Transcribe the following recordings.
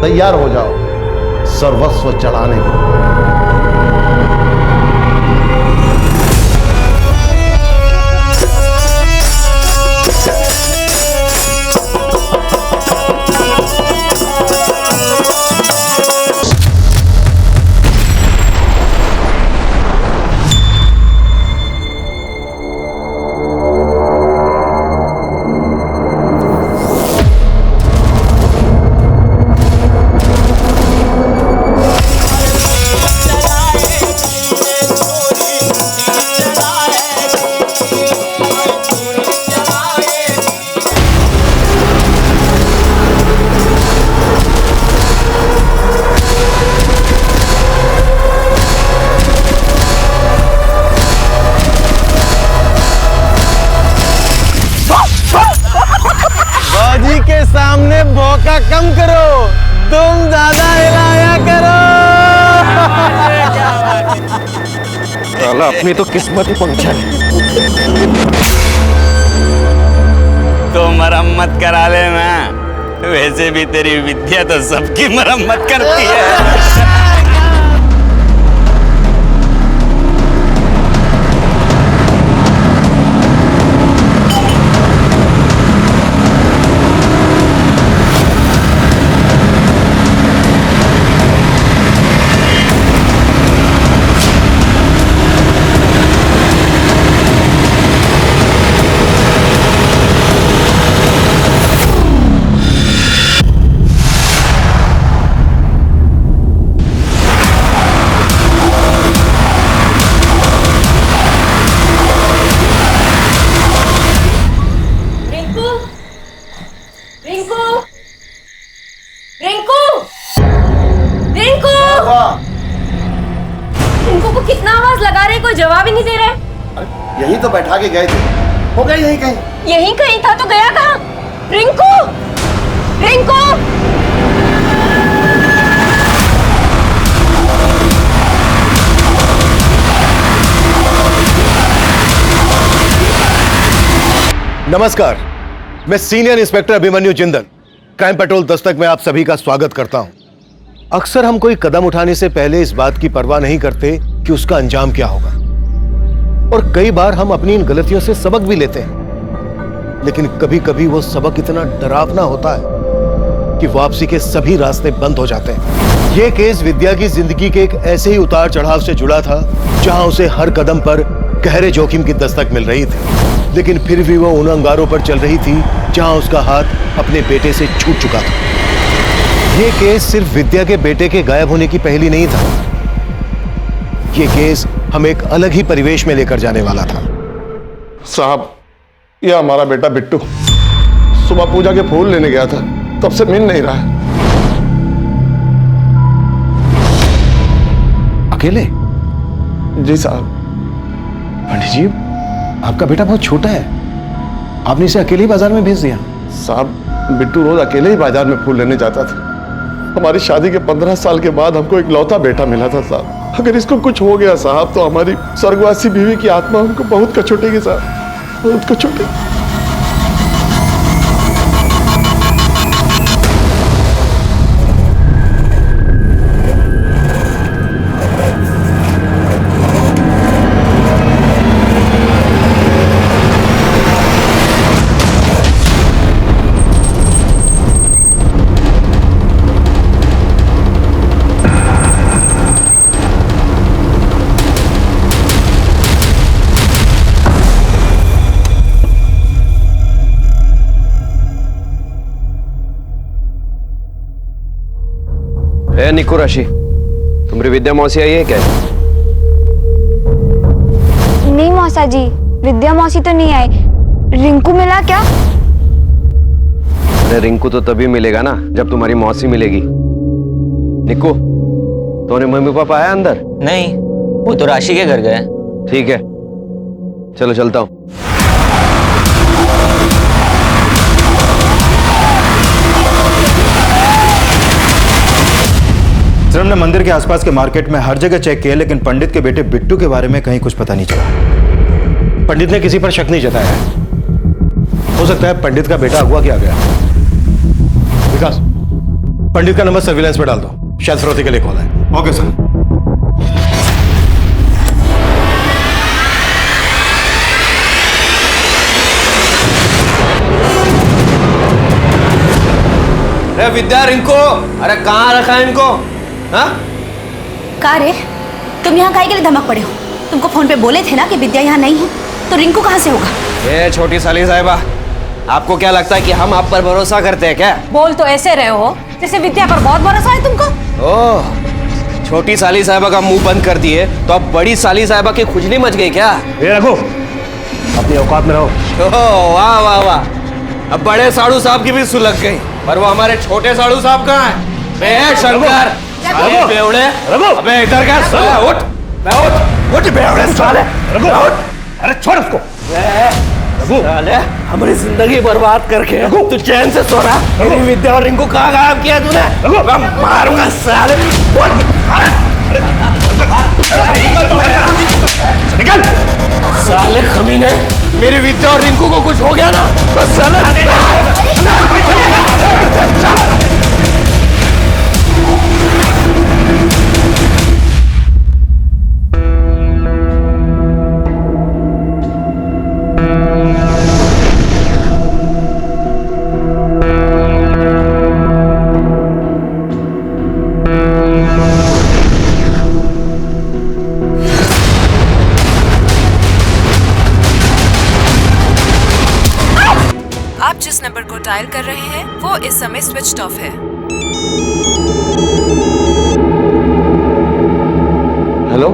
तैयार हो जाओ सर्वस्व चढ़ाने को। सामने भौका कम करो, तुम ज्यादा हिलाया करो। साला अपनी तो किस्मत ही पंक्चर है। तो मरम्मत करा लेना, वैसे भी तेरी विद्या तो सबकी मरम्मत करती है। कोई जवाब ही नहीं दे रहे। यही तो बैठा के गए थे, हो गए यही कहीं। यही कहीं था तो गया कहाँ? रिंकू, रिंकू। नमस्कार, मैं senior inspector Abhimanyu Jindal, crime petrol Dastak में आप सभी का स्वागत करता हूं। अक्सर हम कोई कदम उठाने से पहले इस बात की परवाह नहीं करते कि उसका अंजाम क्या होगा, और कई बार हम अपनी इन गलतियों से सबक भी लेते हैं, लेकिन कभी कभी वो सबक इतना डरावना होता है कि वापसी के सभी रास्ते बंद हो जाते हैं। यह केस विद्या की जिंदगी के एक ऐसे ही उतार चढ़ाव से जुड़ा था जहां उसे हर कदम पर गहरे जोखिम की दस्तक मिल रही थी, लेकिन फिर भी वो उन अंगारों पर चल रही थी जहां उसका हाथ अपने बेटे से छूट चुका था। यह केस सिर्फ विद्या के बेटे के गायब होने की पहेली नहीं था, यह केस हमें एक अलग ही परिवेश में लेकर जाने वाला था। साहब, यह हमारा बेटा बिट्टू सुबह पूजा के फूल लेने गया था, तब से मिल नहीं रहा है। अकेले? जी साहब। पंडित जी, आपका बेटा बहुत छोटा है, आपने इसे अकेले ही बाजार में भेज दिया? साहब, बिट्टू रोज अकेले ही बाजार में फूल लेने जाता था। हमारी शादी के 15 साल के बाद हमको एक लौता बेटा मिला था साहब। अगर इसको कुछ हो गया साहब तो हमारी स्वर्गवासी बीवी की आत्मा हमको बहुत कचोटेगी साहब, बहुत कचोटेगी। निक्कू राशि, तुम्हारी विद्या मौसी आई है क्या? नहीं मौसा जी, विद्या मौसी तो नहीं आई। रिंकू मिला क्या? अरे रिंकू तो तभी मिलेगा ना जब तुम्हारी मौसी मिलेगी। निक्कू, तुम्हारे मम्मी पापा आया अंदर? नहीं, वो तो राशि के घर गए। ठीक है, चलो चलता हूं। सर, हमने मंदिर के आसपास के मार्केट में हर जगह चेक किया, लेकिन पंडित के बेटे बिट्टू के बारे में कहीं कुछ पता नहीं चला। पंडित ने किसी पर शक नहीं जताया है। हो सकता है पंडित का बेटा अगवा किया गया। विकास, पंडित का नंबर सर्विलांस पे डाल दो, शायद फिरौती के लिए कॉल है। Okay sir. अरे विद्या, रिंकू, अरे कहाँ रखा है इनको? हाँ? का रे, तुम यहाँ काहे के लिए धमक पड़े हो? तुमको फोन पे बोले थे ना कि विद्या यहाँ नहीं है, तो रिंकू कहाँ से होगा? ये छोटी साली साहिबा, आपको क्या लगता है कि हम आप पर भरोसा करते हैं क्या? बोल तो ऐसे रहे हो जैसे विद्या पर बहुत भरोसा है तुमको। ओह, छोटी साली साहिबा का मुंह बंद कर दिए तो अब बड़ी साली साहिबा की खुजली मच गई क्या? ये रखो, अपनी औकात में रहो। ओह वाह वाह वाह, अब बड़े साड़ू साहब की भी सुलग गई, पर वो हमारे छोटे साड़ू साहब कहाँ हैं? बे शंकर, साले बेवड़े, अबे इधर क्या साले? उठ, बे उठ बेवड़े साले, उठ, अरे छोड़ उसको। साले हमारी जिंदगी बर्बाद करके तू चैन से सो रहा? मेरी विद्या और रिंकू कहाँ गायब किया तूने? मैं मारूंगा साले। निकल साले कमीने, मेरी विद्या और रिंकू को कुछ हो गया ना तो साले आप जिस नंबर को डायल कर रहे हैं वो इस समय स्विच्ड ऑफ है। हेलो,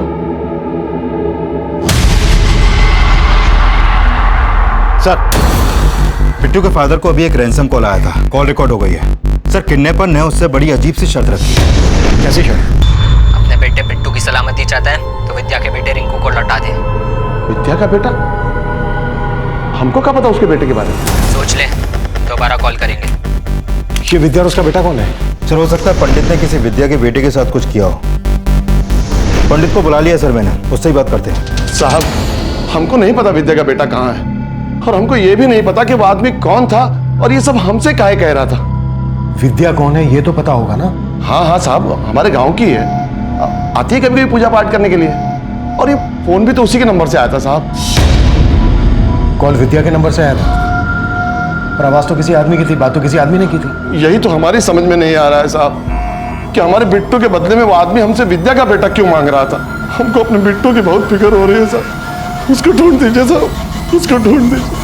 सर, बिट्टू के फादर को अभी एक रैंसम कॉल आया था, कॉल रिकॉर्ड हो गई है। सर, किडनैपर ने उससे बड़ी अजीब सी शर्त रखी है। कैसी शर्त? अपने बेटे बिट्टू की सलामती चाहता है तो विद्या के बेटे रिंकू को लौटा दे। विद्या का बेटा? हमको क्या पता उसके बेटे के बारे में? सोच ले, दोबारा कॉल करेंगे। ये विद्या और उसका बेटा कौन है? सर, हो सकता है पंडित ने किसी विद्या के बेटे के साथ कुछ किया हो। पंडित को बुला लिया सर मैंने, उससे ही बात करते हैं। साहब, हमको नहीं पता विद्या का बेटा कहाँ है, और हमको ये भी नहीं पता कि वो आदमी कौन था और ये सब हमसे काहे कह रहा था। विद्या कौन है ये तो पता होगा ना? हाँ हाँ साहब, हमारे गांव की है, आती है कभी कभी पूजा पाठ करने के लिए, और ये फोन भी तो उसी के नंबर से आया था साहब। कॉल विद्या के नंबर से आया था, पर आवाज तो किसी आदमी की थी, बात तो किसी आदमी ने की थी। यही तो हमारी समझ में नहीं आ रहा है साहब, कि हमारे बिट्टू के बदले में वो आदमी हमसे विद्या का बेटा क्यों मांग रहा था। हमको अपने बिट्टू की बहुत फिक्र हो रही है साहब, उसको ढूंढ दीजिए साहब, उसको ढूंढ दीजिए।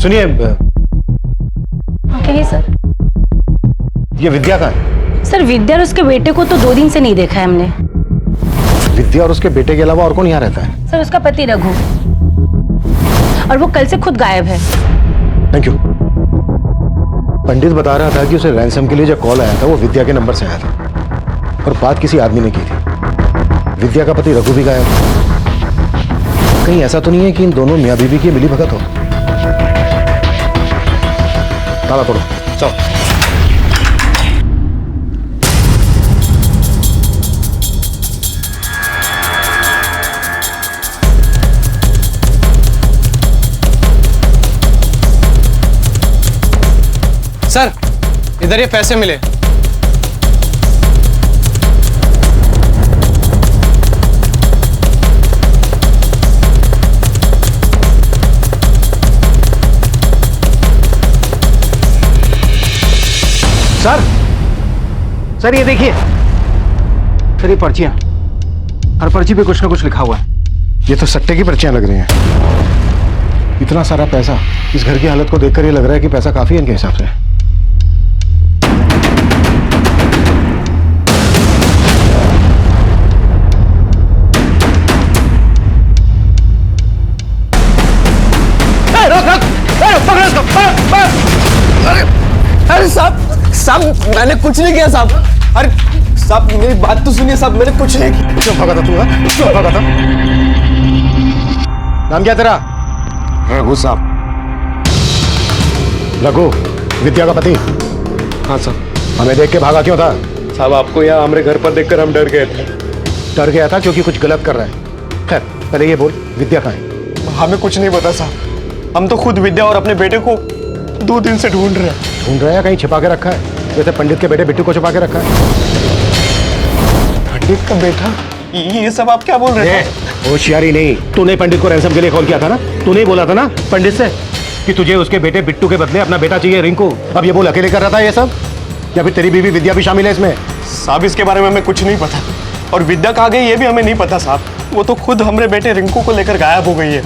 सुनिए, कहिए सर। ये विद्या का है? सर, विद्या और उसके बेटे को तो 2 दिन से नहीं देखा है हमने। विद्या और उसके बेटे के अलावा और कौन यहाँ रहता है? सर, उसका पति रघु, और वो कल से खुद गायब है। Thank you. पंडित बता रहा था कि उसे रैंसम के लिए जो कॉल आया था वो विद्या के नंबर से आया था, और बात किसी आदमी ने की थी। विद्या का पति रघु भी गायब है। कहीं ऐसा तो नहीं है कि इन दोनों मियाँ बीवी की मिली भगत हो? ताला तोड़ो, चलो। सर, इधर ये पैसे मिले। सर ये देखिए, सर ये पर्चियां, हर पर्ची पे कुछ ना कुछ लिखा हुआ है। ये तो सट्टे की पर्चियां लग रही हैं। इतना सारा पैसा, इस घर की हालत को देखकर ये लग रहा है कि पैसा काफी है इनके हिसाब से। अरे साहब, मैंने कुछ नहीं किया साहब। अरे साहब, मेरी बात तो सुनिए साहब, मैंने कुछ नहीं किया। क्यों भागा था तू? क्यों भागा था? नाम क्या तेरा? रघु साहब। रघु, विद्या का पति? हाँ साहब। हमें देख के भागा क्यों था? साहब आपको यहाँ हमारे घर पर देखकर हम डर गए थे। डर गया था क्योंकि कुछ गलत कर रहा है। खैर पहले ये बोल, विद्या कहाँ है? हमें कुछ नहीं पता साहब, हम तो खुद विद्या और अपने बेटे को 2 दिन से ढूंढ रहे हैं। ढूंढ रहा है? कहीं छिपा के रखा है जैसे पंडित के बेटे बिट्टू को छिपा के रखा है? पंडित का बेटा? ये सब आप क्या बोल रहे हैं? होशियारी नहीं, तूने पंडित को रैंसम के लिए कॉल किया था ना? तूने ही बोला था ना पंडित से कि तुझे उसके बेटे बिट्टू के बदले अपना बेटा चाहिए रिंकू। अब ये बोल अकेले कर रहा था ये सब, या फिर तेरी बीवी विद्या भी शामिल है इसमें? साहब इसके बारे में हमें कुछ नहीं पता, और विद्या कहाँ गई ये भी हमें नहीं पता साहब। वो तो खुद हमारे बेटे रिंकू को लेकर गायब हो गई है।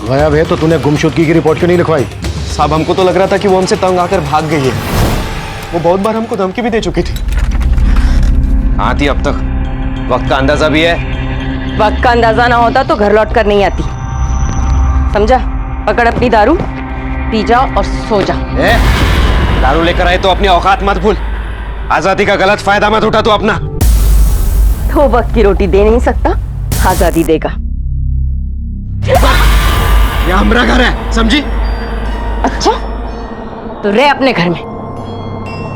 गायब है तो तूने गुमशुदगी की रिपोर्ट क्यों नहीं लिखवाई? साहब हमको तो लग रहा था कि वो हमसे तंग आकर भाग गई है। वो बहुत बार हमको धमकी भी दे चुकी थी। हाँ थी अब तक, वक्त का अंदाजा भी है। वक्त का अंदाजा ना होता तो घर लौट कर नहीं आती, समझा? पकड़ अपनी दारू, पी जा और सो जा। दारू लेकर आए तो अपनी औकात मत भूल, आजादी का गलत फायदा मत उठा तू अपना। तो वक्त की रोटी दे नहीं सकता, आजादी देगा। ये हमारा घर है, समझी? अच्छा तो रह अपने घर में,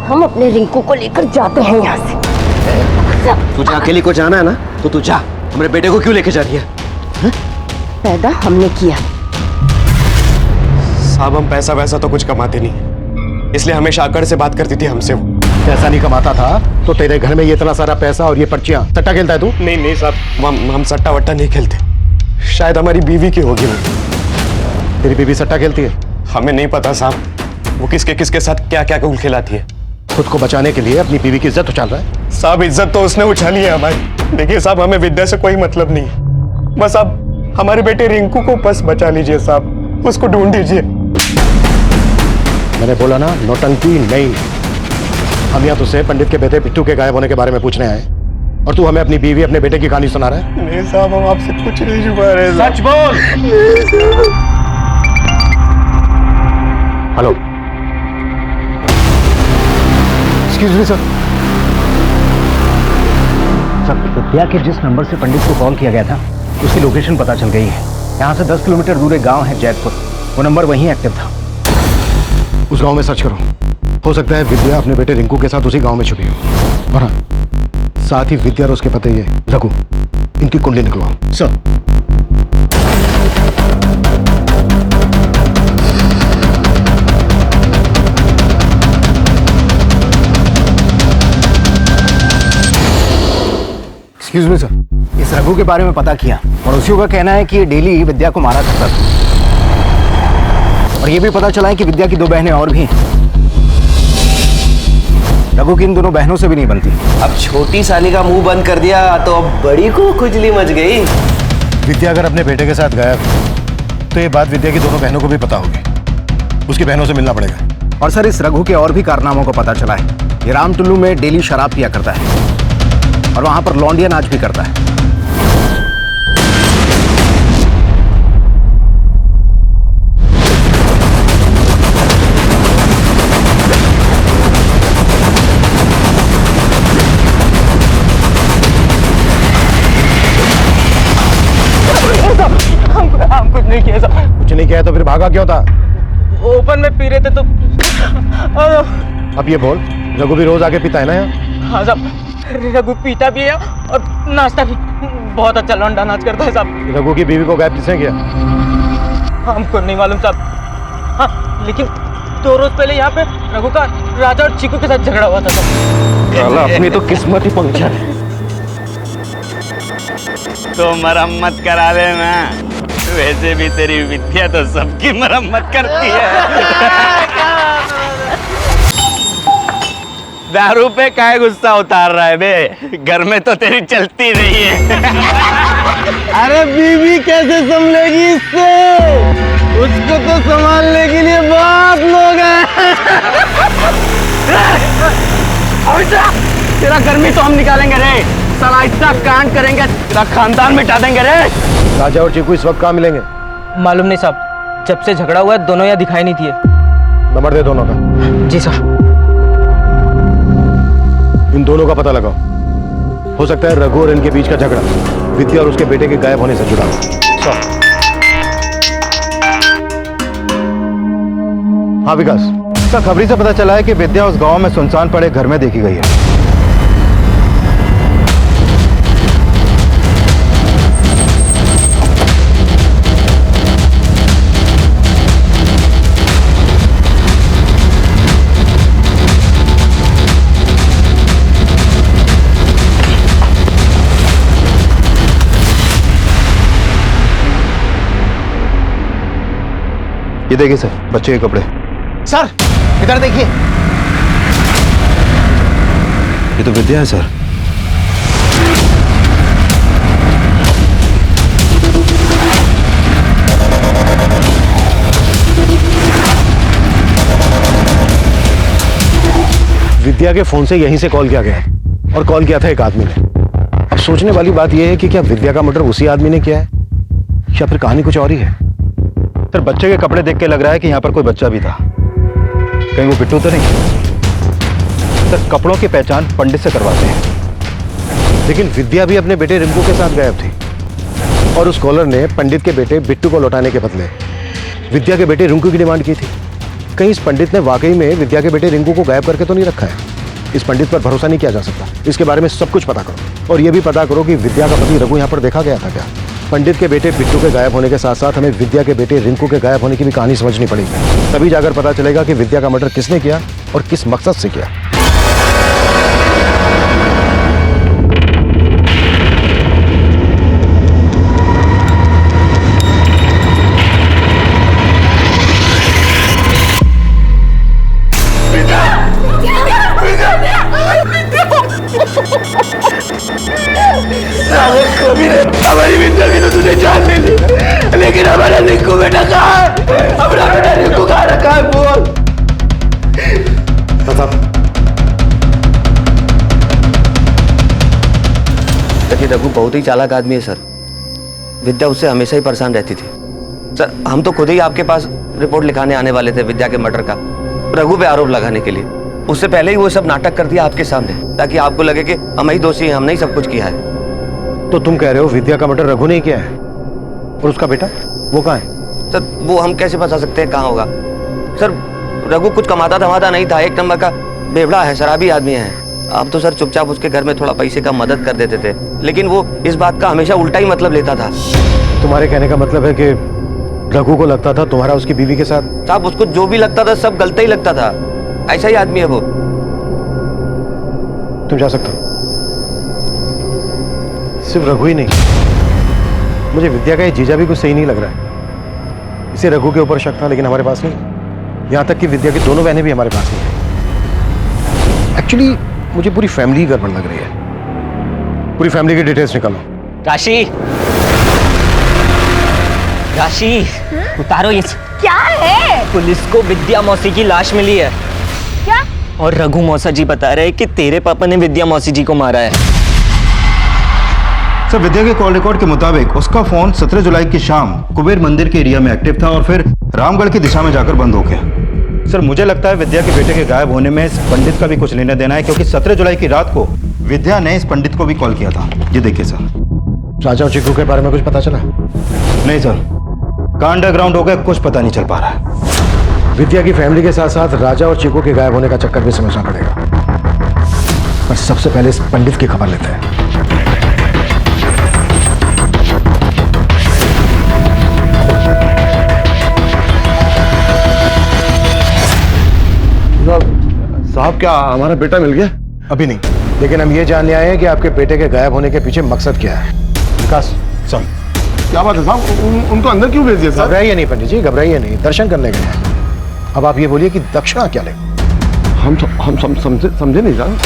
हम अपने रिंकू को लेकर जाते हैं यहाँ से। तुझे अकेले को जाना है ना तो तू जा, हमारे बेटे को क्यों लेके जा रही है? पैदा हमने किया। साहब हम पैसा वैसा तो कुछ कमाते नहीं, इसलिए हमेशा आकर से बात करती थी हमसे। वो पैसा नहीं कमाता था तो तेरे घर में ये इतना सारा पैसा और ये पर्चियां, सट्टा खेलता है तू? नहीं साहब, हम सट्टा वट्टा नहीं खेलते। शायद हमारी बीवी की होगी वो। तेरी बीवी सट्टा खेलती है? हमें नहीं पता साहब, वो किसके किसके साथ क्या क्या खेल खिलाती है। खुद को बचाने के लिए अपनी बीवी की इज्जत उछाल रहा है? साहब इज्जत तो उसने उछाली है हमारी। देखिए साहब हमें विद्या से कोई मतलब नहीं है, बस आप हमारे बेटे रिंकू को बस बचा लीजिए साहब, उसको ढूंढ दीजिए। मैंने बोला ना नौटंकी नहीं। हम यहाँ तुझसे पंडित के बेटे बिट्टू के गायब होने के बारे में पूछने आए और तू हमें अपनी बीवी अपने बेटे की कहानी सुना रहा है। नहीं साहब हम आपसे कुछ नहीं छुपा रहे। सच बोल। Hello, excuse me sir. Sir Vidya के जिस नंबर से पंडित को कॉल किया गया था उसकी लोकेशन पता चल गई है। यहाँ से 10 किलोमीटर दूर एक गांव है जैतपुर, वो नंबर वहीं एक्टिव था। उस गांव में सर्च करो, हो सकता है विद्या अपने बेटे रिंकू के साथ उसी गांव में छुपी हो। और हाँ, साथ ही विद्या और उसके पति ये रघु, इनकी कुंडली निकलवाओ। सर एक्सक्यूज मी सर, इस रघु के बारे में पता किया, पड़ोसियों का कहना है कि ये डेली विद्या को मारा करता था। और ये भी पता चला है कि विद्या की 2 बहनें और भी हैं। रघु की इन दोनों बहनों से भी नहीं बनती। अब छोटी साली का मुंह बंद कर दिया तो अब बड़ी को खुजली मच गई। विद्या अगर अपने बेटे के साथ गायब है तो ये बात विद्या की दोनों बहनों को भी पता होगी। उसकी बहनों से मिलना पड़ेगा। और सर इस रघु के और भी कारनामों को पता चला है। ये राम टुल्लू में डेली शराब पिया करता है और वहां पर लौंडिया नाच भी करता है। हम कुछ नहीं किया साहब। कुछ नहीं किया तो फिर भागा क्यों था? ओपन में पी रहे थे तो। अब ये बोल, रघु भी रोज आके पीता है ना यहाँ? हाँ साहब, रघु पीता भी है और नाचता भी। बहुत अच्छा लौंडा नाच करता है साहब। रघु की बीवी को गायब किसने किया? हमको नहीं मालूम साहब। हाँ लेकिन 2 रोज पहले यहाँ पे रघु का राजा और चीकू के साथ झगड़ा हुआ था साहब। अपनी तो किस्मत ही पंक्चर है। तो मरम्मत करा लेना, वैसे भी तेरी विद्या तो सबकी मरम्मत करती है। दारू पे काय गुस्सा उतार रहा है बे? घर में तो तेरी चलती नहीं है। अरे बीवी कैसे संभलेगी इससे? उसको तो संभालने के लिए बहुत लोग हैं। तेरा गर्मी तो हम निकालेंगे रे, साला इतना कांड करेंगे तेरा खानदान मिटा देंगे रे। राजा और चीकू इस वक्त कहाँ मिलेंगे? मालूम नहीं साहब, जब से झगड़ा हुआ है दोनों यहाँ दिखाई नहीं दिए। नंबर दे दोनों का। जी साहब। इन दोनों का पता लगाओ। हो सकता है रघु और इनके बीच का झगड़ा विद्या और उसके बेटे के गायब होने से जुड़ा हो। हाँ विकास, सर खबरी से पता चला है कि विद्या उस गांव में सुनसान पड़े घर में देखी गई है। ये देखिए सर, बच्चे के कपड़े। सर इधर देखिए, ये तो विद्या है सर। विद्या के फोन से यहीं से कॉल किया गया है और कॉल किया था एक आदमी ने। अब सोचने वाली बात यह है कि क्या विद्या का मर्डर उसी आदमी ने किया है या फिर कहानी कुछ और ही है। सर बच्चे के कपड़े देख के लग रहा है कि यहाँ पर कोई बच्चा भी था। कहीं वो बिट्टू तो नहीं? सर कपड़ों की पहचान पंडित से करवाते हैं। लेकिन विद्या भी अपने बेटे रिंकू के साथ गायब थी और उस कॉलर ने पंडित के बेटे बिट्टू को लौटाने के बदले विद्या के बेटे रिंकू की डिमांड की थी। कहीं इस पंडित ने वाकई में विद्या के बेटे रिंकू को गायब करके तो नहीं रखा है? इस पंडित पर भरोसा नहीं किया जा सकता। इसके बारे में सब कुछ पता करो और यह भी पता करो कि विद्या का पति रघु यहाँ पर देखा गया था क्या। पंडित के बेटे बिट्टू के गायब होने के साथ साथ हमें विद्या के बेटे रिंकू के गायब होने की भी कहानी समझनी पड़ेगी। तभी जाकर पता चलेगा कि विद्या का मर्डर किसने किया और किस मकसद से किया। हमारी विद्या की तो तुझे जान ले ली, लेकिन हमारा रिंकू बेटा कहाँ है? हमारा बेटा रिंकू कहाँ रखा है? बोल। लेकिन रघु बहुत ही चालाक आदमी है सर। विद्या उससे हमेशा ही परेशान रहती थी। सर हम तो खुद ही आपके पास रिपोर्ट लिखाने आने वाले थे विद्या के मर्डर का, रघु पे आरोप लगाने के लिए। उससे पहले ही वो सब नाटक कर दिया आपके सामने ताकि आपको लगे कि हम ही दोषी हैं, हमने ही सब कुछ किया है। तो तुम कह रहे हो विद्या का मर्डर रघु ने किया है और उसका बेटा वो कहाँ है? सर वो हम कैसे बता सकते हैं कहाँ होगा? सर रघु कुछ कमाता धमाता नहीं था, एक नंबर का बेवड़ा है, शराबी आदमी है। आप तो सर चुपचाप उसके घर में थोड़ा पैसे का मदद कर देते थे, लेकिन वो इस बात का हमेशा उल्टा ही मतलब लेता था। तुम्हारे कहने का मतलब है कि रघु को लगता था तुम्हारा उसकी बीवी के साथ? साहब उसको जो भी लगता था सब गलत ही लगता था, ऐसा ही आदमी है वो। तुम जा सकते हो। सिर्फ रघु ही नहीं, मुझे विद्या का ये जीजा भी कुछ सही नहीं लग रहा है। इसे रघु के ऊपर शक था लेकिन हमारे पास नहीं। यहां तक कि विद्या की दोनों बहनें भी हमारे पास नहीं है। एक्चुअली मुझे पूरी फैमिली ही गड़बड़ लग रही है। पूरी फैमिली की डिटेल्स निकालो। राशि, राशि उतारो ये। क्या है? पुलिस को विद्या मौसी की लाश मिली है। क्या? और रघु मौसा जी बता रहे हैं कि तेरे पापा ने विद्या मौसी जी को मारा है। सर विद्या के कॉल रिकॉर्ड के मुताबिक उसका फोन 17 जुलाई की शाम कुबेर मंदिर के एरिया में एक्टिव था और फिर रामगढ़ की दिशा में जाकर बंद हो गया। सर मुझे लगता है विद्या के बेटे के गायब होने में इस पंडित का भी कुछ लेना देना है, क्योंकि 17 जुलाई की रात को विद्या ने इस पंडित को भी कॉल किया था। ये देखिए सर। राजा और चिक्कू के बारे में कुछ पता चला? नहीं सर, कहाँ अंडरग्राउंड हो गया कुछ पता नहीं चल पा रहा है। विद्या की फैमिली के साथ साथ राजा और चिक्कू के गायब होने का चक्कर भी समझना पड़ेगा। पर सबसे पहले इस पंडित की खबर लेते हैं। साहब क्या हमारा बेटा मिल गया? अभी नहीं, लेकिन हम ये जानने आए हैं कि आपके बेटे के गायब होने के पीछे मकसद क्या है। विकास सर, क्या बात है साहब? उनको अंदर क्यों भेज दिया साहब? घबराइए नहीं पंडित जी, घबराइए नहीं, दर्शन करने गए हैं। अब आप ये बोलिए कि दक्षिणा क्या लेंगे? हम समझे नहीं साहब।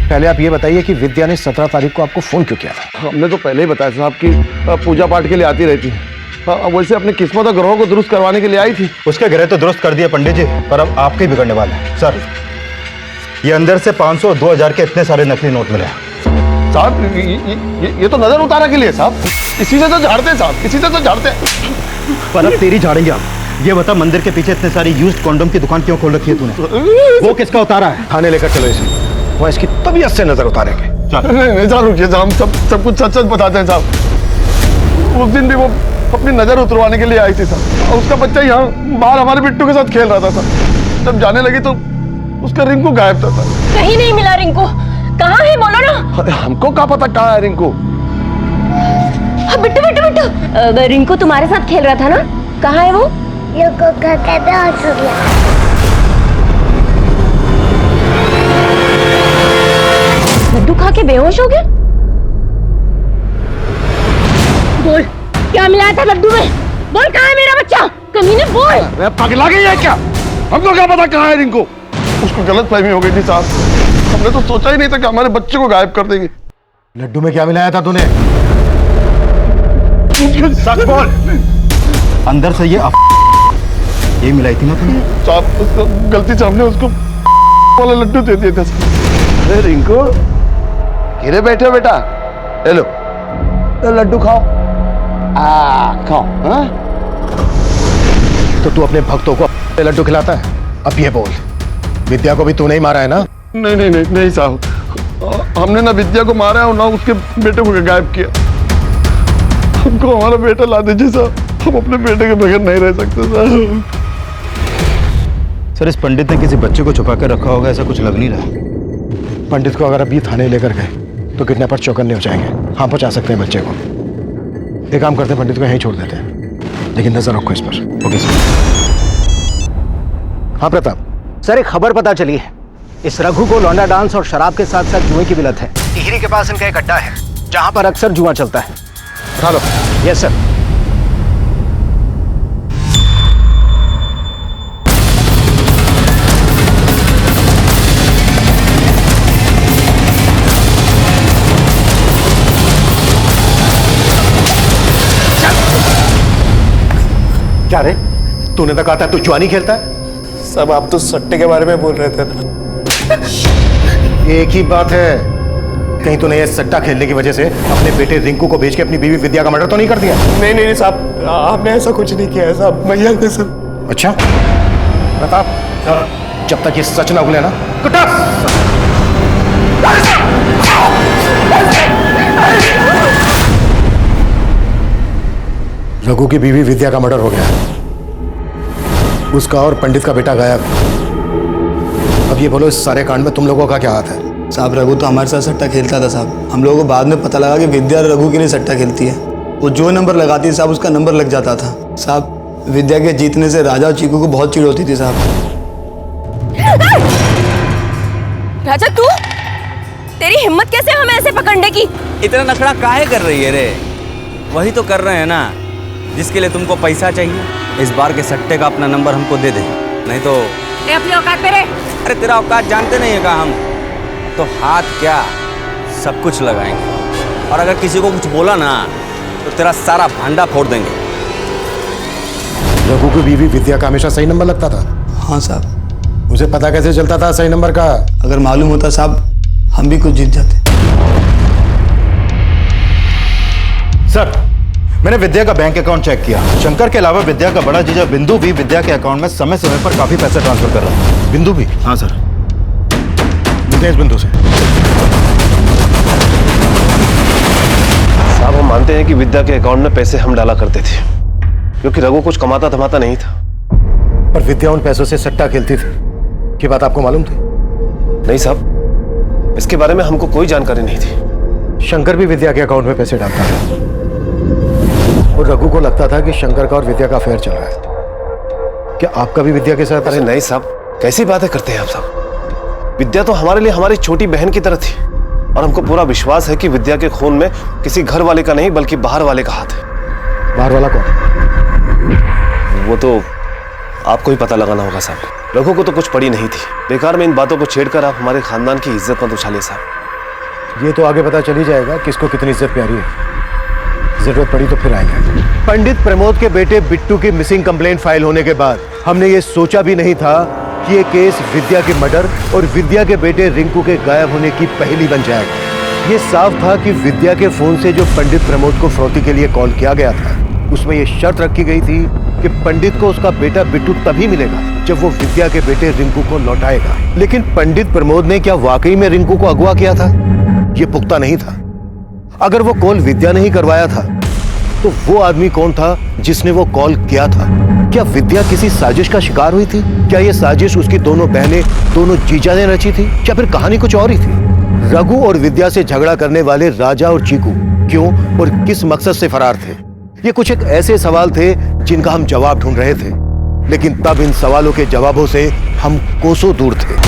पहले आप ये बताइए कि विद्या ने 17 तारीख को आपको फोन क्यों किया था? हमने तो पहले ही बताया साहब कि पूजा पाठ के लिए आती रहती है। वैसे अपनी किस्मत और ग्रहों को दुरुस्त करवाने के लिए आई थी। उसके ग्रह तो दुरुस्त कर दिए पंडित जी, पर अब आपके ही बिगड़ने वाले हैं। सर ये अंदर से 500 और 2000 के इतने सारे नकली नोट मिले हैं। साहब ये तो नजर उतारा के लिए साहब, इसी से तो झाड़ते साहब, इसी से तो झाड़ते। पर अब तेरी झाड़ेंगे हम। ये बता, मंदिर के पीछे इतने सारी यूज्ड कॉन्डोम की दुकान क्यों खोल रखी है तूने? वो किसका उतारा है? थाने लेकर चलो इसे, वो इसकी तबीयत से नजर उतारेंगे। नहीं साहब रुकिए साहब, हम सब कुछ सच सच बताते हैं साहब। उस दिन भी वो अपनी नजर उतरवाने के लिए आई थी साहब, और उसका बच्चा यहाँ बाहर हमारे बिट्टू के साथ खेल रहा था साहब। जब जाने लगी तो उसका रिंकू गायब था साहब। कहीं नहीं मिला रिंकू, कहाँ है बोलो ना। अरे हमको क्या पता कहाँ है रिंकू। बिट्टू बिट्टू बिट्टू, रिंकू तुम्हारे साथ खेल रहा था ना, कहाँ है वो? लड्डू खा के बेहोश हो गया। बोल क्या मिलाया था लड्डू में, बोल कहाँ है मेरा बच्चा, कमीने बोल। पगला गई है क्या? हमको क्या पता कहाँ है रिंकू। उसको गलत फहमी हो गई थी साहब, हमने तो सोचा ही नहीं था कि हमारे बच्चे को गायब कर देंगे। लड्डू में क्या मिलाया था तूने? सच बोल। अंदर से ये मिलाई थी ना तुमने? साहब गलती से हमने उसको वाला लड्डू दे दिया था। अरे रिंकू गिरे बैठे हो बेटा, ले लो तो लड्डू खाओ। खाओ। हाँ? तो तू अपने भक्तों को लड्डू खिलाता है? अब ये बोल, विद्या को भी तू नहीं मारा है ना? नहीं नहीं नहीं नहीं साहब, हमने ना विद्या को मारा और ना उसके बेटे को गायब किया। हमको हमारा बेटा ला दीजिए साहब, हम अपने बेटे के बगैर नहीं रह सकते साहब। सर इस पंडित ने किसी बच्चे को छुपा कर रखा होगा, ऐसा कुछ लग नहीं रहा। पंडित को अगर अभी थाने लेकर गए तो किडनैपर चौकन्ने हो जाएंगे। हाँ पहुंचा सकते हैं बच्चे को। एक काम करते हैं, पंडित को यहीं छोड़ देते हैं, लेकिन नजर रखो इस पर। Okay sir. हाँ प्रताप सर, एक खबर पता चली है, इस रघु को लौंडा डांस और शराब के साथ साथ जुए की भी लत है। टिहरी के पास इनका एक अड्डा है जहां पर अक्सर जुआ चलता है। उठा लो। Yes sir. क्या रे, तूने तो कहा था तू जुआ नहीं खेलता है? सब आप तो सट्टे के बारे में बोल रहे थे ना। एक ही बात है, कहीं तूने ये सट्टा खेलने की वजह से अपने बेटे रिंकू को बेच के अपनी बीवी विद्या का मर्डर तो नहीं कर दिया? नहीं नहीं साहब, आपने ऐसा कुछ नहीं किया है साहब, भैया ने सब। अच्छा प्रताप, जब तक ये सच ना उगले ना, रघु की बीवी विद्या का मर्डर हो गया, उसका और पंडित का बेटा गायब। अब ये बोलो, इस सारे कांड में तुम लोगों का क्या हाथ है? साहब रघु तो हमारे साथ सट्टा खेलता था साहब, हम लोगों को बाद में पता लगा कि विद्या रघु के लिए सट्टा खेलती है। वो जो नंबर लगाती है साहब, उसका नंबर लग जाता था साहब। विद्या के जीतने से राजा और चीकू को बहुत चिढ़ होती थी साहब। राजा तू, तेरी हिम्मत कैसे हमें ऐसे पकड़ने की? इतना नखड़ा काहे कर रही है रे? वही तो कर रहे हैं ना जिसके लिए तुमको पैसा चाहिए। इस बार के सट्टे का अपना नंबर हमको दे दे, नहीं तो अपनी औकात पे रे। अरे तेरा औकात जानते नहीं है का हम तो हाथ क्या सब कुछ लगाएंगे, और अगर किसी को कुछ बोला ना तो तेरा सारा भांडा फोड़ देंगे। रघु की बीवी विद्या का हमेशा सही नंबर लगता था? हाँ साहब। उसे पता कैसे चलता था सही नंबर का? अगर मालूम होता साहब, हम भी कुछ जीत जाते। सर मैंने विद्या का बैंक अकाउंट चेक किया, शंकर के अलावा विद्या का बड़ा जीजा बिंदु भी विद्या के अकाउंट में समय समय पर काफी पैसे ट्रांसफर कर रहा है। बिंदु भी? हाँ सर। इस बिंदु से साहब हम मानते हैं कि विद्या के अकाउंट में पैसे हम डाला करते थे, क्योंकि रघु कुछ कमाता धमाता नहीं था। पर विद्या उन पैसों से सट्टा खेलती थी, ये बात आपको मालूम थी? नहीं साहब, इसके बारे में हमको कोई जानकारी नहीं थी। शंकर भी विद्या के अकाउंट में पैसे डालता था, और रघु को लगता था कि शंकर का और विद्या का अफेयर चल रहा है। क्या आपका भी विद्या के साथ? अरे नहीं साहब, कैसी बातें करते हैं आप साहब। विद्या तो हमारे लिए हमारी छोटी बहन की तरह थी, और हमको पूरा विश्वास है कि विद्या के खून में किसी घर वाले का नहीं बल्कि बाहर वाले का हाथ है। बाहर वाला कौन? वो तो आपको ही पता लगाना होगा साहब। रघु को तो कुछ पड़ी नहीं थी, बेकार में इन बातों को छेड़कर आप हमारे खानदान की इज्जत मत उछालिए साहब। ये तो आगे पता चल ही जाएगा किसको कितनी इज्जत प्यारी है, जरूरत पड़ी तो फिर आएंगे। पंडित प्रमोद के बेटे बिट्टू की मिसिंग कंप्लेंट फाइल होने के बाद हमने ये सोचा भी नहीं था कि ये केस विद्या के मर्डर और विद्या के बेटे रिंकू के गायब होने की पहेली बन जाएगा। ये साफ था कि विद्या के फोन से जो पंडित प्रमोद को फिरौती के लिए कॉल किया गया था, उसमें यह शर्त रखी गई थी कि पंडित को उसका बेटा बिट्टू तभी मिलेगा जब वो विद्या के बेटे रिंकू को लौटाएगा। लेकिन पंडित प्रमोद ने क्या वाकई में रिंकू को अगवा किया था? यह पुख्ता नहीं था। अगर वो कॉल विद्या ने ही करवाया था तो वो आदमी कौन था जिसने वो कॉल किया था? क्या विद्या किसी साजिश का शिकार हुई थी? क्या ये साजिश उसकी दोनों बहनें, दोनों जीजा ने रची थी? क्या फिर कहानी कुछ और ही थी? रघु और विद्या से झगड़ा करने वाले राजा और चीकू क्यों और किस मकसद से फरार थे? ये कुछ एक ऐसे सवाल थे जिनका हम जवाब ढूंढ रहे थे, लेकिन तब इन सवालों के जवाबों से हम कोसों दूर थे।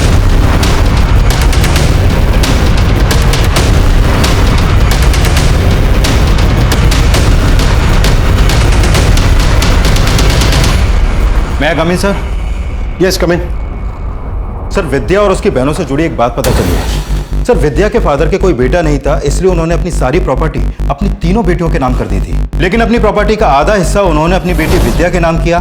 मैं कम इन सर? यस कम इन। सर, विद्या और उसकी बहनों से जुड़ी एक बात पता चली है। सर, विद्या के फादर के कोई बेटा नहीं था, इसलिए उन्होंने अपनी सारी प्रॉपर्टी अपनी तीनों बेटियों के नाम कर दी थी। लेकिन अपनी प्रॉपर्टी का आधा हिस्सा उन्होंने अपनी बेटी विद्या के नाम किया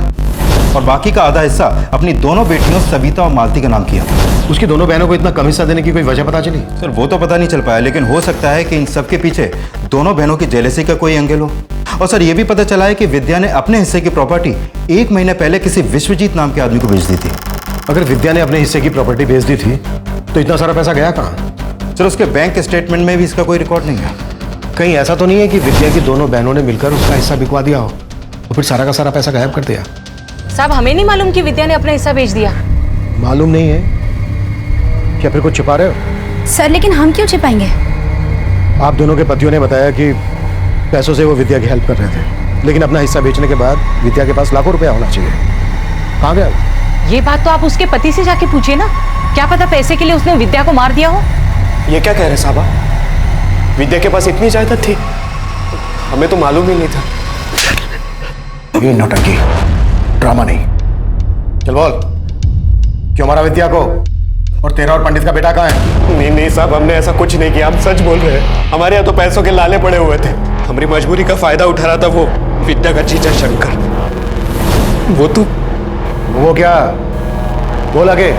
और बाकी का आधा हिस्सा अपनी दोनों बेटियों सविता और मालती का नाम किया। उसकी दोनों बहनों को इतना कम हिस्सा देने की कोई वजह पता चली? सर, वो तो पता नहीं चल पाया, लेकिन हो सकता है कि इन सब के पीछे दोनों बहनों की जेलसी का कोई एंगल हो। और सर, ये भी पता चला है कि विद्या ने अपने हिस्से की प्रॉपर्टी 1 महीने पहले किसी विश्वजीत नाम के आदमी को बेच दी थी। अगर विद्या ने अपने हिस्से की प्रॉपर्टी बेच दी थी तो इतना सारा पैसा गया कहाँ? सर, उसके बैंक स्टेटमेंट में भी इसका कोई रिकॉर्ड नहीं है। कहीं ऐसा तो नहीं है कि विद्या की दोनों बहनों ने मिलकर उसका हिस्सा बिकवा दिया हो और फिर सारा का सारा पैसा गायब कर दिया? साहब, हमें नहीं मालूम कि विद्या ने अपना हिस्सा बेच दिया। मालूम नहीं है? क्या फिर कुछ छिपा रहे हो? सर, लेकिन हम क्यों छिपाएंगे? आप दोनों के पतियों ने बताया कि पैसों से वो विद्या की हेल्प कर रहे थे, लेकिन अपना हिस्सा बेचने के बाद विद्या के पास लाखों रुपया होना चाहिए। कहाँ गया? ये बात तो आप उसके पति से जाके पूछिए ना। क्या पता पैसे के लिए उसने विद्या को मार दिया हो। ये क्या कह रहे साहबा? विद्या के पास इतनी जायदाद थी? हमें तो मालूम ही नहीं था। ये नौटंकी, ड्रामा नहीं। चल बोल, क्यों मारा विद्या को? और तेरा और पंडित का बेटा कहाँ है? नहीं नहीं साहब, हमने ऐसा कुछ नहीं किया, हम सच बोल रहे हैं। हमारे यहाँ तो पैसों के लाले पड़े हुए थे, हमारी मजबूरी का फायदा उठा रहा था वो विद्या का जीजा शंकर। वो क्या? बोल आगे।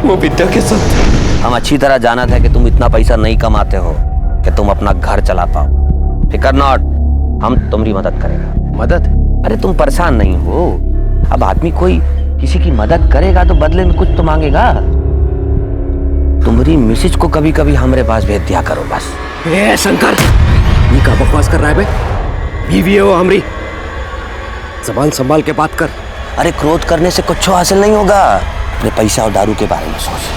वो विद्या के साथ। हम अच्छी तरह जाना था कि तुम इतना पैसा नहीं कमाते हो कि तुम अपना घर चला पाओ। फिकर नॉट, हम तुम्हारी मदद करेगा। मदद? अरे तुम परेशान नहीं हो। अब आदमी कोई किसी की मदद करेगा तो बदले में कुछ तो मांगेगा। तुम्हारी मिसेज को कभी कभी हमारे पास भेज दिया करो बस। ए शंकर, ये क्या बकवास कर रहा है बे? बीवी है वो हमारी, जबान संभाल के बात कर। अरे क्रोध करने से कुछ हासिल नहीं होगा। अपने पैसा और दारू के बारे में सोच।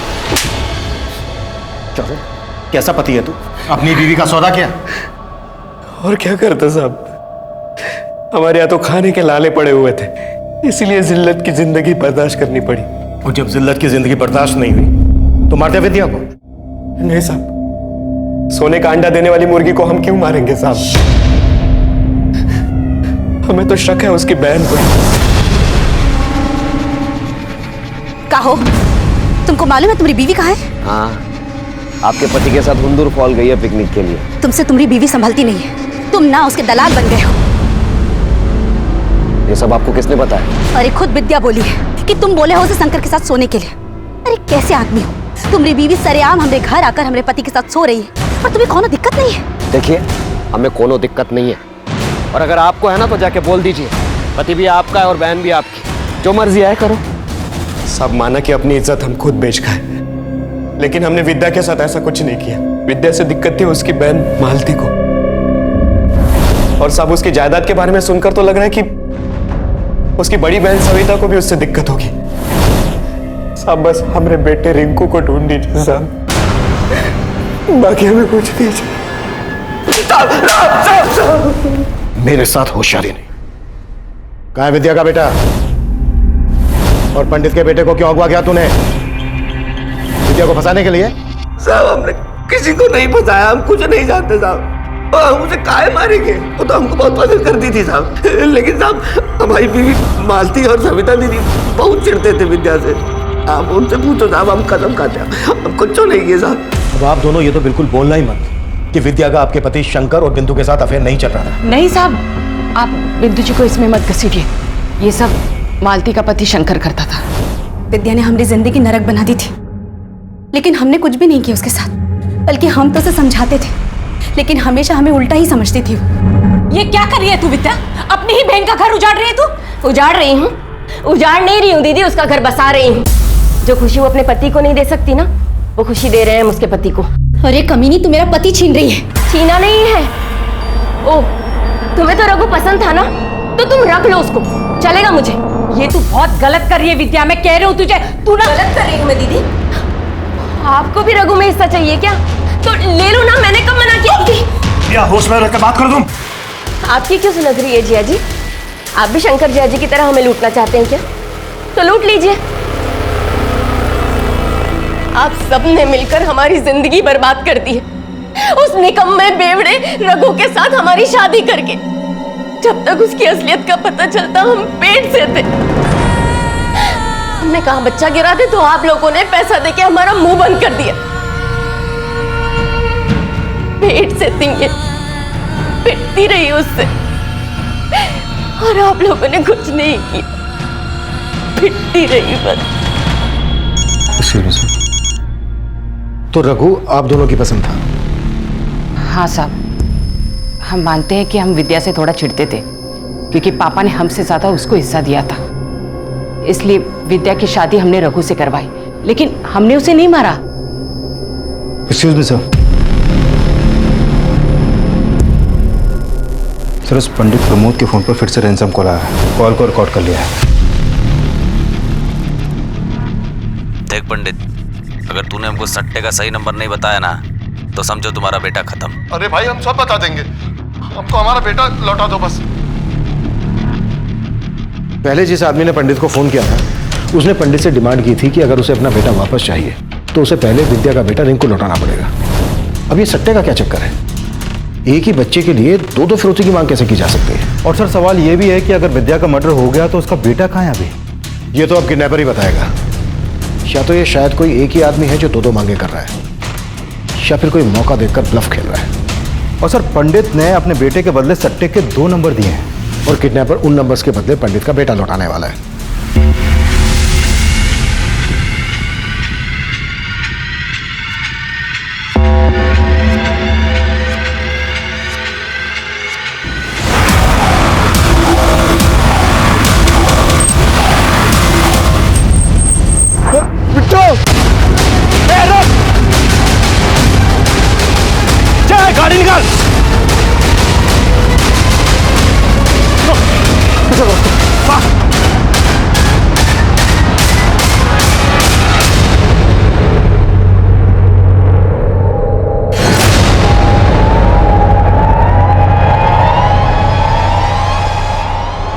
कैसा पति है तू? अपनी बीवी का सौदा किया? और क्या करता साहब, हमारे यहाँ तो खाने के लाले पड़े हुए थे, इसलिए जिल्लत की जिंदगी बर्दाश्त करनी पड़ी। और जब जिल्लत की जिंदगी बर्दाश्त नहीं हुई तो मारते विद्या को? नहीं साहब, सोने का अंडा देने वाली मुर्गी को हम क्यों मारेंगे साहब? हमें तो शक है उसकी बहन पर। कहो, तुमको मालूम है तुम्हारी बीवी कहाँ है? हाँ, आपके पति के साथ हुंदूर फॉल गई है पिकनिक के लिए। तुमसे तुम्हारी बीवी संभलती नहीं है, तुम ना उसके दलाल बन गए हो। ये सब आपको किसने बताया? अरे खुद विद्या बोली है कि तुम बोले हो उसे शंकर के साथ सोने के लिए। अरे कैसे आदमी हो? तुम्हारी बीवी सरेआम हमारे घर आकर हमारे पति के साथ सो रही है और तुम्हें कोनो दिक्कत नहीं है? देखिए, हमें कोनो दिक्कत नहीं है, और अगर आपको है ना तो जाके बोल दीजिए। पति भी आपका है और बहन भी आपकी, जो मर्जी आए करो। सब माना कि अपनी इज्जत हम खुद बेच खाए, लेकिन हमने विद्या के साथ ऐसा कुछ नहीं किया। विद्या से दिक्कत थी उसकी बहन मालती को, और सब उसकी जायदाद के बारे में सुनकर तो लग रहा है कि उसकी बड़ी बहन सविता को भी उससे दिक्कत होगी। साहब बस हमारे बेटे रिंकू को ढूंढ दीजिए साहब, बाकी हमें कुछ दीजिए। मेरे साथ होशियारी नहीं। कहाँ है विद्या का बेटा? और पंडित के बेटे को क्यों अगवा किया तूने? विद्या को फंसाने के लिए? साहब, हमने किसी को नहीं फंसाया, हम कुछ नहीं जानते साहब। हम उसे काहे मारेंगे? वो तो हमको बहुत पसंद करती थी साहब, लेकिन साहब हमारी बीवी मालती और सविता दीदी बहुत चिढ़ते थे विद्या से। आप उनसे पूछो साहब, हम कसम खाते हैं हम कुछ नहीं किए साहब। अब आप दोनों ये तो बिल्कुल बोलना ही मत कि विद्या का आपके पति शंकर और बिंदु के साथ अफेयर नहीं चल रहा था। नहीं साहब, आप बिंदु जी को इसमें मत घसीटिए। ये सब मालती का पति शंकर करता था। विद्या ने हमारी जिंदगी नरक बना दी थी, लेकिन हमने कुछ भी नहीं किया उसके साथ। बल्कि हम तो उसे समझाते थे, लेकिन हमेशा हमें उल्टा ही समझती थी वो। ये क्या कर रही है तू विद्या? अपनी ही बहन का घर उजाड़ रही है तू? उजाड़ रही हूँ? उजाड़ नहीं रही हूँ दीदी, उसका घर बसा रही हूँ। जो खुशी वो अपने पति को नहीं दे सकती ना, वो खुशी दे रहे हैं हम उसके पति को। अरे कमीनी, तू मेरा पति छीन रही है। छीना नहीं है। ओ, तुम्हें तो रघु पसंद था ना, तो तुम रख लो उसको, चलेगा मुझे। ये तू बहुत गलत कर रही है विद्या, मैं कह रही हूँ तुझे। तू ना गलत कर रही हूँ मैं दीदी? आपको भी रघु में हिस्सा चाहिए क्या? तो ले लो ना, मैंने कब मना किया? या होश में रहकर बात कर तुम। आपकी क्यों सुलग रही है जिया जी? आप भी शंकर जिया जी की तरह हमें लूटना चाहते हैं क्या? तो लूट लीजिए। आप सबने मिलकर हमारी जिंदगी बर्बाद कर दी है, उस निकम्मे बेवड़े रघु के साथ हमारी शादी करके। जब तक उसकी असलियत का पता चलता हम पेट से थे। हमने कहा बच्चा गिरा दे, तो आप लोगों ने पैसा देके हमारा मुंह बंद कर दिया। पेट से थी ये, पिटती रही उससे, और आप लोगों ने कुछ नहीं किया, पिटती रही बस। तो रघु आप दोनों की पसंद था? हाँ साहब, हम मानते हैं कि हम विद्या से थोड़ा चिढ़ते थे, क्योंकि पापा ने हमसे ज्यादा उसको हिस्सा दिया था। इसलिए विद्या की शादी हमने रघु से करवाई, लेकिन हमने उसे नहीं मारा। Excuse me sir. सर, उस पंडित प्रमोद के फोन पर फिर से रैंसम कॉल आया है। कॉल को रिकॉर्ड कर लिया है। देख पंडित, अगर तूने हमको सट्टे का सही नंबर नहीं बताया ना, तो समझो तुम्हारा बेटा खत्म। अरे भाई, हम सब बता देंगे, हमको हमारा बेटा लौटा दो बस। पहले जिस आदमी ने पंडित को फोन किया था, उसने पंडित से डिमांड की थी कि अगर उसे अपना बेटा वापस चाहिए तो उसे पहले विद्या का बेटा रिंकू लौटाना पड़ेगा। अब ये सट्टे का क्या चक्कर है? एक ही बच्चे के लिए दो दो फिरौती की मांग कैसे की जा सकती है? और सर, सवाल ये भी है कि अगर विद्या का मर्डर हो गया तो उसका बेटा कहाँ है अभी? ये तो अब किडनैपर ही बताएगा। या तो ये शायद कोई एक ही आदमी है जो दो दो मांगे कर रहा है, या फिर कोई मौका देखकर ब्लफ खेल रहा है। और सर, पंडित ने अपने बेटे के बदले सट्टे के 2 नंबर दिए हैं, और किडनैपर उन नंबर्स के बदले पंडित का बेटा लौटाने वाला है। गाड़ी निकाल।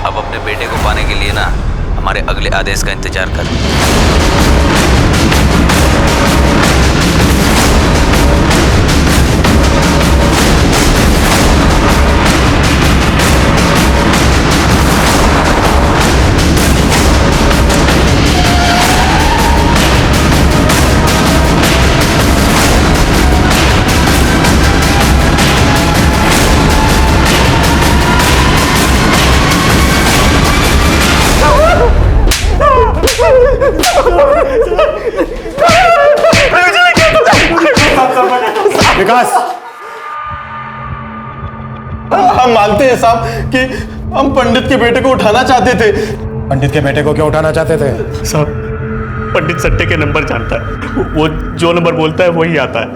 अब अपने बेटे को पाने के लिए ना हमारे अगले आदेश का इंतजार कर। विकास, हम मानते हैं साहब कि हम पंडित के बेटे को उठाना चाहते थे। पंडित के बेटे को क्यों उठाना चाहते थे? साहब, पंडित सट्टे के नंबर जानता है, वो जो नंबर बोलता है वही आता है।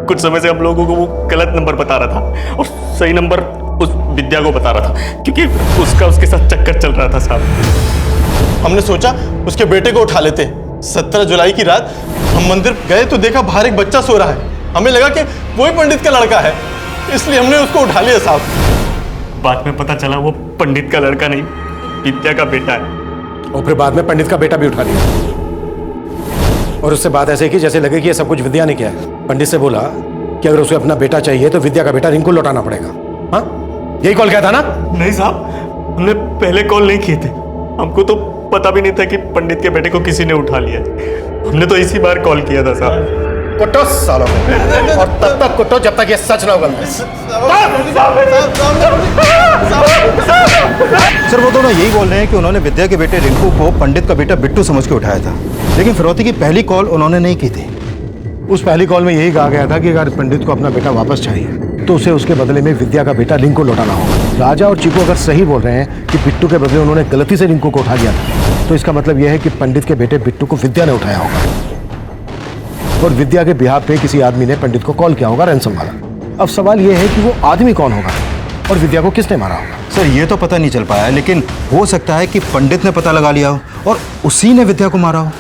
कुछ समय से हम लोगों को वो गलत नंबर बता रहा था और सही नंबर उस विद्या को बता रहा था, क्योंकि उसका उसके साथ चक्कर चल रहा था साहब। हमने सोचा उसके बेटे को उठा लेते। 17 जुलाई की रात हम मंदिर गए तो देखा बाहर एक बच्चा सो रहा है। हमें लगा कि वही पंडित का लड़का है, इसलिए हमने उसको उठा लिया साहब। बाद में पता चला वो पंडित का लड़का नहीं, विद्या का बेटा है। और फिर बाद में पंडित का बेटा भी उठा लिया, और उससे बात ऐसे की जैसे लगे कि ये सब कुछ विद्या ने किया है। पंडित से बोला कि अगर उसे अपना बेटा चाहिए तो विद्या का बेटा रिंकू लौटाना पड़ेगा। हाँ, यही कॉल किया था ना? नहीं साहब, हमने पहले कॉल नहीं किए थे। हमको तो पता भी नहीं था कि पंडित के बेटे को किसी ने उठा लिया। हमने तो इसी बार कॉल किया था साहब। कुटो सालों में, और तब तक कुटो जब तक ये सच ना उगलता। सर, वो दोनों यही बोल रहे हैं कि उन्होंने विद्या के बेटे रिंकू को पंडित का बेटा बिट्टू समझ के उठाया था, लेकिन फिरौती की पहली कॉल उन्होंने नहीं की थी। उस पहली कॉल में यही कहा गया था कि अगर पंडित को अपना बेटा वापस चाहिए तो उसे उसके बदले में विद्या का बेटा रिंकू लौटाना होगा। राजा और चीकू अगर सही बोल रहे हैं कि बिट्टू के बदले उन्होंने गलती से रिंकू को उठा लिया था, तो इसका मतलब यह है कि पंडित के बेटे बिट्टू को विद्या ने उठाया होगा और विद्या के बिहाफ पे किसी आदमी ने पंडित को कॉल किया होगा रैंसम वाला। अब सवाल यह है कि वो आदमी कौन होगा और विद्या को किसने मारा होगा। सर ये तो पता नहीं चल पाया, लेकिन हो सकता है कि पंडित ने पता लगा लिया हो और उसी ने विद्या को मारा हो।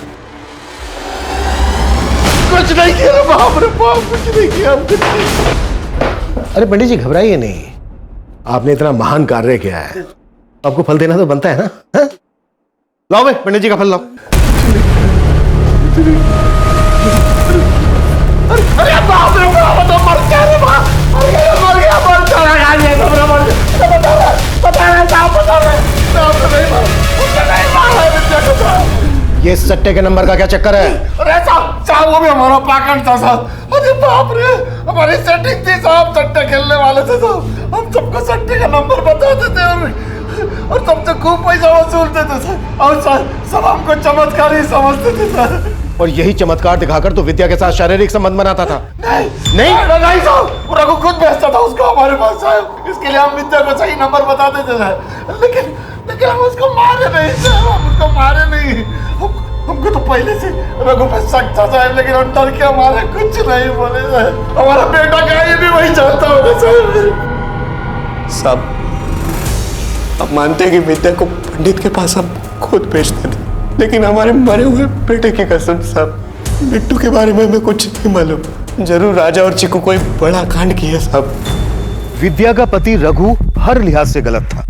कुछ नहीं किया बाप रे बाप, कुछ नहीं किया, कुछ नहीं। अरे पंडित जी घबराइए नहीं, आपने इतना महान कार्य किया है, आपको फल देना तो बनता है ना। हा? लाओ भाई पंडित जी का फल लाओ। अरे बाप रे बाप, तो मर गया रे बाप, मर गया मर चला गाली तो मर गया। बता रहा साहब, बता रहा साहब तो नहीं मारा, उसने नहीं मारा विद्या को साहब। ये सट्टे के नंबर का क्या चक्कर है? अरे साहब वो भी हमारा पाकड़ था साहब। अरे बाप रे, हमारी सेटिंग थी साहब, सट्टे खेलने वाले थे साहब। हम सबको सट्टे का नंबर बताते थे और सबसे खूब पैसा वसूलते थे सर, और सब हमको चमत्कार ही समझते थे सर। और यही चमत्कार दिखाकर तो विद्या के साथ शारीरिक संबंध बनाता था। नहीं साहब, रघु खुद भेजता था उसको हमारे पास साहब, इसके लिए हम विद्या को सही नंबर बताते थे सर। लेकिन हम उसको मारे नहीं साहब, हम उसको मारे नहीं। हमको तो पहले से रघु पे शक था साहब, लेकिन हम डर के हमारे कुछ नहीं बोले साहब। हमारा बेटा क्या ये भी वही चाहता होगा साहब। आप मानते हैं कि विद्या को पंडित के पास हम खुद भेजते थे, लेकिन हमारे मरे हुए बेटे की कसम साहब, बिट्टू के बारे में हमें कुछ नहीं मालूम। जरूर राजा और चिकू कोई बड़ा कांड किया साहब। विद्या का पति रघु हर लिहाज से गलत था,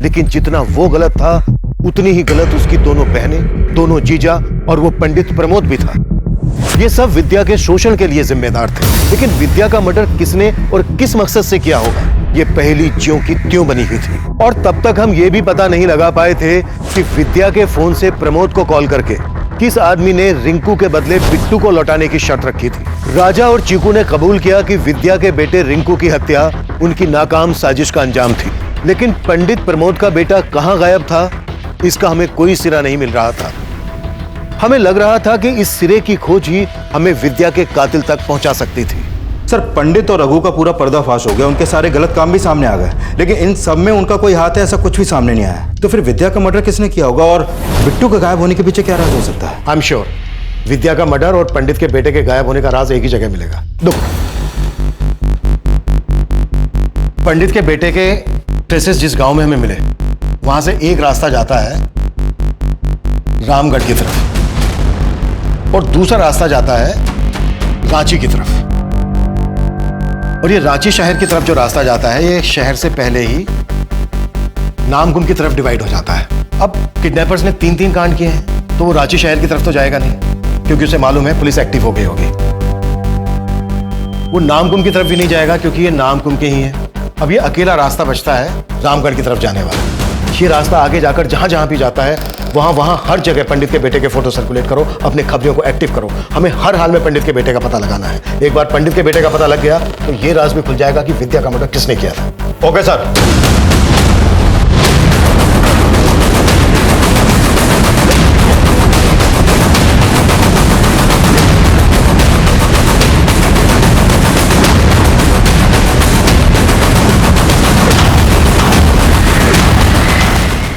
लेकिन जितना वो गलत था उतनी ही गलत उसकी दोनों बहनें, दोनों जीजा और वो पंडित प्रमोद भी था। ये सब विद्या के शोषण के लिए जिम्मेदार थे, लेकिन विद्या का मर्डर किसने और किस मकसद से किया होगा, ये पहली ज्यों की त्यों बनी हुई थी। और तब तक हम ये भी पता नहीं लगा पाए थे कि विद्या के फोन से प्रमोद को कॉल करके किस आदमी ने रिंकू के बदले बिट्टू को लौटाने की शर्त रखी थी। राजा और चीकू ने कबूल किया कि विद्या के बेटे रिंकू की हत्या उनकी नाकाम साजिश का अंजाम थी, लेकिन पंडित प्रमोद का बेटा कहां गायब था, इसका हमें कोई सिरा नहीं मिल रहा था। हमें लग रहा था कि इस सिरे की खोज ही हमें विद्या के कातिल तक पहुंचा सकती थी। सर पंडित और रघु का पूरा पर्दाफाश हो गया, उनके सारे गलत काम भी सामने आ गए, लेकिन इन सब में उनका कोई हाथ है ऐसा कुछ भी सामने नहीं आया। तो फिर विद्या का मर्डर किसने किया होगा और बिट्टू के गायब होने के पीछे क्या राज हो सकता है? आई एम श्योर विद्या का मर्डर और पंडित के बेटे के गायब होने का राज एक ही जगह मिलेगा। पंडित के बेटे के ट्रेसेस जिस गांव में हमें मिले, वहां से एक रास्ता जाता है रामगढ़ की तरफ और दूसरा रास्ता जाता है रांची की तरफ। और ये रांची शहर की तरफ जो रास्ता जाता है, ये शहर से पहले ही नामकुम की तरफ डिवाइड हो जाता है। अब किडनैपर्स ने 3-3 कांड किए हैं, तो वो रांची शहर की तरफ तो जाएगा नहीं, क्योंकि उसे मालूम है पुलिस एक्टिव हो गई होगी। वो नामकुम की तरफ भी नहीं जाएगा, क्योंकि ये नामकुम के ही है। अब ये अकेला रास्ता बचता है रामगढ़ की तरफ जाने वाला। ये रास्ता आगे जाकर जहां जहां भी जाता है, वहां हर जगह पंडित के बेटे के फोटो सर्कुलेट करो, अपने खबरियों को एक्टिव करो। हमें हर हाल में पंडित के बेटे का पता लगाना है। एक बार पंडित के बेटे का पता लग गया तो ये राज भी खुल जाएगा कि विद्या का मर्डर किसने किया था। Okay sir.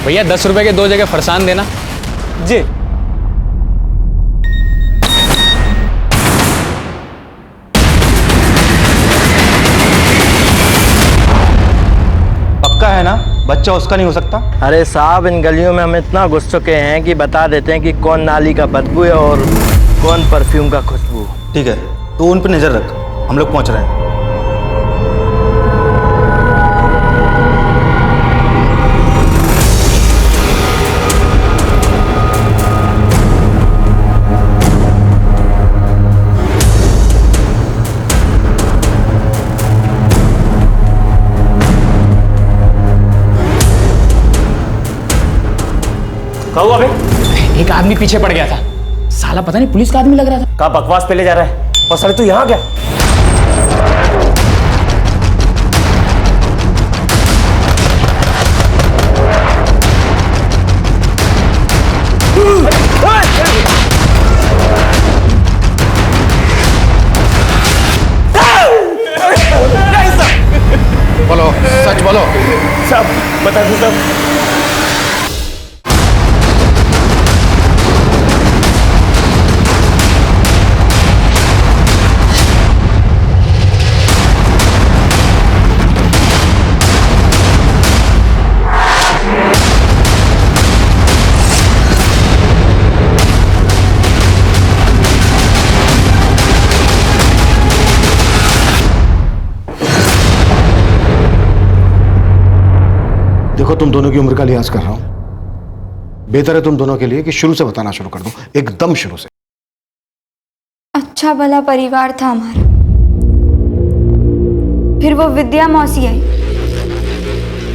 भैया 10 रुपए के 2 जगह फरसान देना। जी। पक्का है ना, बच्चा उसका नहीं हो सकता? अरे साहब इन गलियों में हम इतना घुस चुके हैं कि बता देते हैं कि कौन नाली का बदबू है और कौन परफ्यूम का खुशबू। ठीक है, तो उन पर नजर रख, हम लोग पहुंच रहे हैं। क्या हुआ बे? एक आदमी पीछे पड़ गया था, साला पता नहीं पुलिस का आदमी लग रहा था। कहाँ बकवास पे ले जा रहा है? और साले तू यहाँ क्या? बता दो साहब। देखो, तुम दोनों की उम्र का लिहाज कर रहा हूं। बेहतर है तुम दोनों के लिए कि शुरू से बताना शुरू कर दूं, एकदम शुरू से। अच्छा भला परिवार था हमारा, फिर वो विद्या मौसी आई,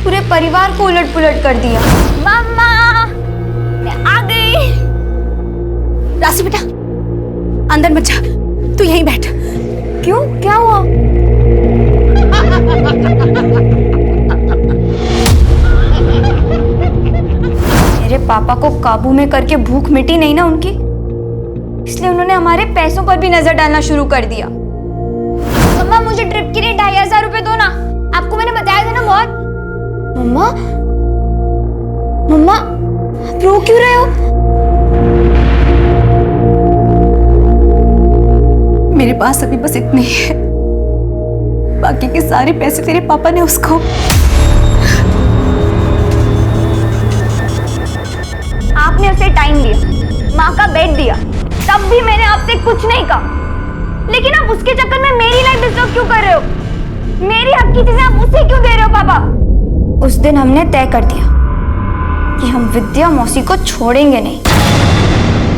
पूरे परिवार को उलट पुलट कर दिया। मम्मा, मैं आ गई। राशि बेटा, अंदर मत जा, तू यहीं बैठ। क्यों, क्या हुआ? मेरे पापा को काबू में करके भूख मिटी नहीं ना उनकी, इसलिए उन्होंने हमारे पैसों पर भी नजर डालना शुरू कर दिया। मम्मा, मुझे ट्रिप के लिए 2500 रुपए दो ना, आपको मैंने बताया था ना बहुत। मम्मा, मम्मा, आप रो क्यों रहे हो? मेरे पास अभी बस इतने ही है, बाकी के सारे पैसे तेरे पापा ने उसको। आपने उसे टाइम दिया, माँ का बेड दिया, तब भी मैंने आपसे कुछ नहीं कहा। लेकिन आप उसके चक्कर में मेरी लाइफ डिस्टर्ब क्यों कर रहे हो? मेरी हक की चीजें आप उसे क्यों दे रहे हो पापा? उस दिन हमने तय कर दिया कि हम विद्या मौसी को छोड़ेंगे नहीं।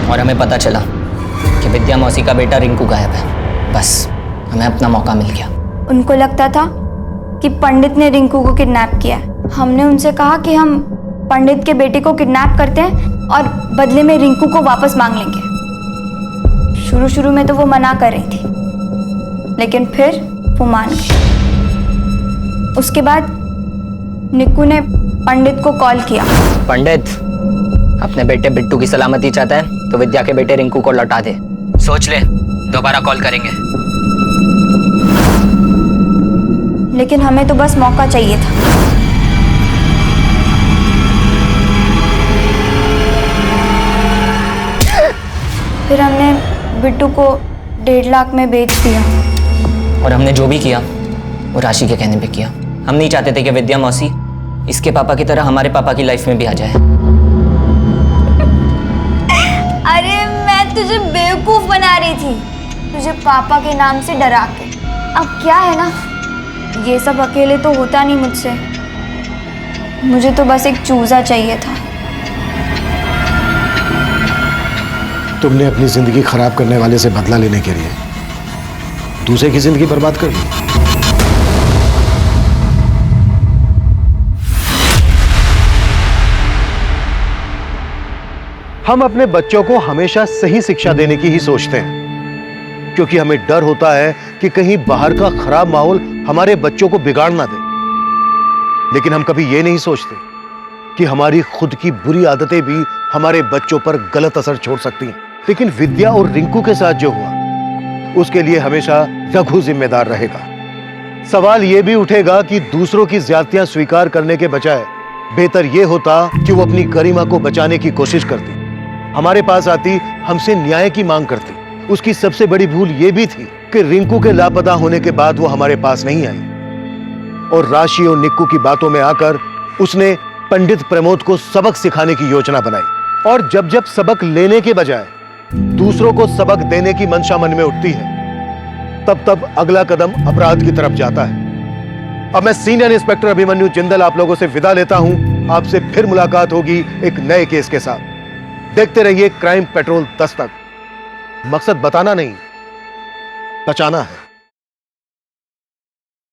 और हमें पता चला कि विद्या मौसी का बेटा रिंकू गायब है। बस हमें अपना मौका मिल गया। उनको लगता था कि पंडित ने रिंकू को किडनैप किया है। हमने उनसे कहा कि हम पंडित के बेटे को किडनैप करते हैं और बदले में रिंकू को वापस मांग लेंगे। शुरू शुरू में तो वो मना कर रही थी, लेकिन फिर वो मान गई। उसके बाद निक्कू ने पंडित को कॉल किया। पंडित अपने बेटे बिट्टू की सलामती चाहता है तो विद्या के बेटे रिंकू को लौटा दे। सोच ले, दोबारा कॉल करेंगे। लेकिन हमें तो बस मौका चाहिए था। फिर हमने बिट्टू को 1.5 लाख में बेच दिया। और हमने जो भी किया वो राशि के कहने पे किया। हम नहीं चाहते थे कि विद्या मौसी इसके पापा की तरह हमारे पापा की लाइफ में भी आ जाए। अरे मैं तुझे बेवकूफ बना रही थी, तुझे पापा के नाम से डरा के। अब क्या है ना, ये सब अकेले तो होता नहीं मुझसे। मुझे तो बस एक चूजा चाहिए था। तुमने अपनी जिंदगी खराब करने वाले से बदला लेने के लिए दूसरे की जिंदगी बर्बाद कर दी। हम अपने बच्चों को हमेशा सही शिक्षा देने की ही सोचते हैं, क्योंकि हमें डर होता है कि कहीं बाहर का खराब माहौल हमारे बच्चों को बिगाड़ ना दे। लेकिन हम कभी ये नहीं सोचते कि हमारी खुद की बुरी आदतें भी हमारे बच्चों पर गलत असर छोड़ सकती हैं। लेकिन विद्या और रिंकू के साथ जो हुआ, उसके लिए हमेशा रघु जिम्मेदार रहेगा। सवाल यह भी उठेगा कि दूसरों की ज्यादतियां स्वीकार करने के बजाय बेहतर यह होता कि वो अपनी गरिमा को बचाने की कोशिश करती, हमारे पास आती, हमसे न्याय की मांग करती। उसकी सबसे बड़ी भूल यह भी थी कि रिंकू के लापता होने के बाद वो हमारे पास नहीं आई और राशि और निक्कू की बातों में आकर उसने पंडित प्रमोद को सबक सिखाने की योजना बनाई। और जब जब सबक लेने के बजाय दूसरों को सबक देने की मंशा मन में उठती है, तब तब अगला कदम अपराध की तरफ जाता है। अब मैं सीनियर इंस्पेक्टर अभिमन्यु जिंदल आप लोगों से विदा लेता हूं। आपसे फिर मुलाकात होगी एक नए केस के साथ। देखते रहिए क्राइम पेट्रोल दस्तक। मकसद बताना नहीं, बचाना है।